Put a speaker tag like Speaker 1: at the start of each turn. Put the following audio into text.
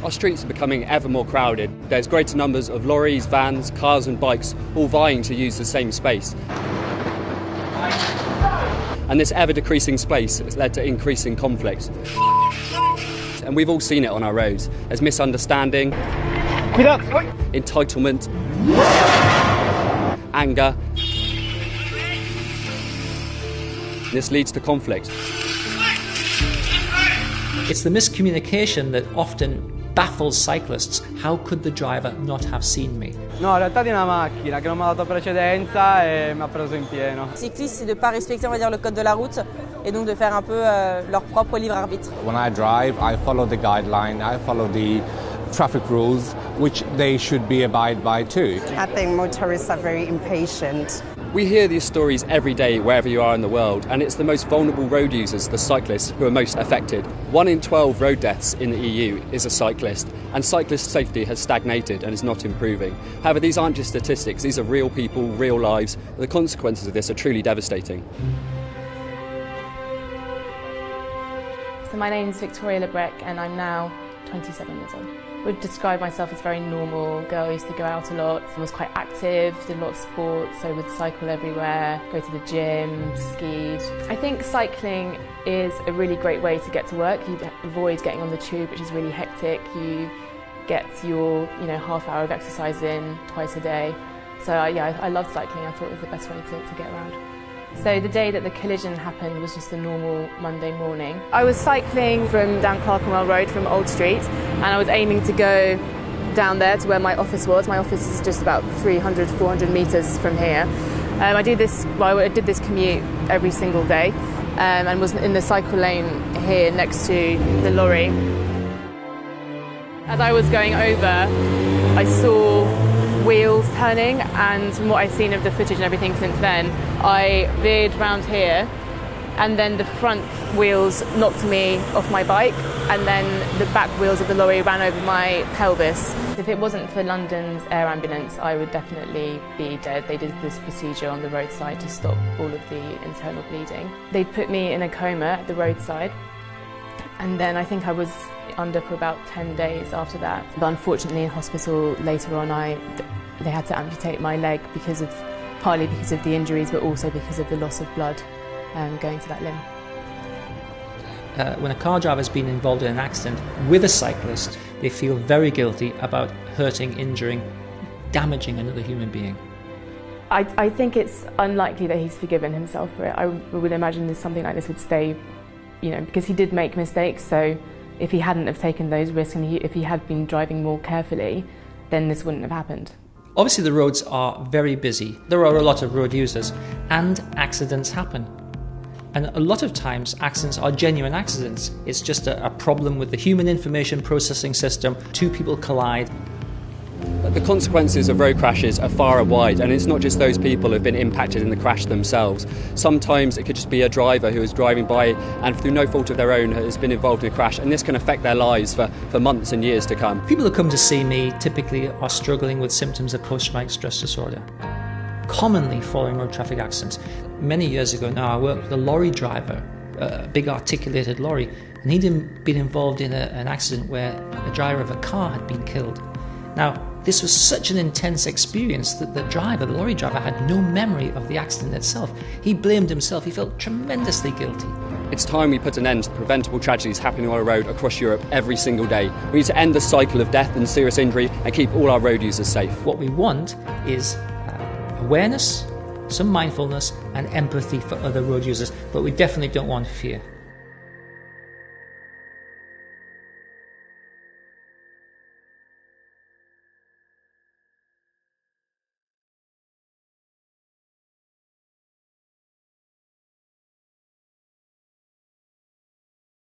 Speaker 1: Our streets are becoming ever more crowded. There's greater numbers of lorries, vans, cars and bikes all vying to use the same space. And this ever-decreasing space has led to increasing conflict. And we've all seen it on our roads. There's misunderstanding, entitlement, anger. This leads to conflict.
Speaker 2: It's the miscommunication that often baffles cyclists. How could the driver not have seen me?
Speaker 3: No, in realtà di una macchina che non mi ha dato precedenza e mi ha preso in pieno.
Speaker 4: Les cyclistes, c'est de ne pas respecter, on va dire, le code de la route et donc de faire un peu leur propre libre arbitre.
Speaker 5: When I drive, I follow the guideline, I follow the traffic rules, which they should be abide by too.
Speaker 6: I think motorists are very impatient.
Speaker 1: We hear these stories every day wherever you are in the world, and it's the most vulnerable road users, the cyclists, who are most affected. 1 in 12 road deaths in the EU is a cyclist, and cyclist safety has stagnated and is not improving. However, these aren't just statistics, these are real people, real lives. The consequences of this are truly devastating.
Speaker 7: So my name is Victoria Labrecque and I'm now 27 years old. I would describe myself as a very normal girl. I used to go out a lot, I was quite active, did a lot of sports, so I would cycle everywhere, go to the gym, skied. I think cycling is a really great way to get to work. You avoid getting on the tube, which is really hectic. You get your half hour of exercise in twice a day. So yeah, I loved cycling. I thought it was the best way to get around. So the day that the collision happened was just a normal Monday morning. I was cycling from down Clerkenwell Road from Old Street and I was aiming to go down there to where my office was. My office is just about 300, 400 metres from here. I did this commute every single day and was in the cycle lane here next to the lorry. As I was going over, I saw wheels turning, and from what I've seen of the footage and everything since then, I veered round here and then the front wheels knocked me off my bike and then the back wheels of the lorry ran over my pelvis. If it wasn't for London's air ambulance, I would definitely be dead. They did this procedure on the roadside to stop all of the internal bleeding. They put me in a coma at the roadside and then I think I was under for about 10 days after that. But unfortunately in hospital later on they had to amputate my leg partly because of the injuries but also because of the loss of blood going to that limb.
Speaker 2: When a car driver has been involved in an accident with a cyclist, they feel very guilty about hurting, injuring, damaging another human being.
Speaker 7: I think it's unlikely that he's forgiven himself for it. I would imagine that something like this would stay, because he did make mistakes, so if he hadn't have taken those risks and if he had been driving more carefully, then this wouldn't have happened.
Speaker 2: Obviously the roads are very busy. There are a lot of road users and accidents happen. And a lot of times accidents are genuine accidents. It's just a problem with the human information processing system. Two people collide.
Speaker 1: The consequences of road crashes are far and wide, and it's not just those people who have been impacted in the crash themselves. Sometimes it could just be a driver who is driving by and through no fault of their own has been involved in a crash, and this can affect their lives for months and years to come.
Speaker 2: People who come to see me typically are struggling with symptoms of post-traumatic stress disorder, commonly following road traffic accidents. Many years ago now I worked with a lorry driver, a big articulated lorry, and he'd been involved in an accident where the driver of a car had been killed. Now, this was such an intense experience that the lorry driver, had no memory of the accident itself. He blamed himself, he felt tremendously guilty.
Speaker 1: It's time we put an end to preventable tragedies happening on our road across Europe every single day. We need to end the cycle of death and serious injury and keep all our road users safe.
Speaker 2: What we want is awareness, some mindfulness and empathy for other road users, but we definitely don't want fear.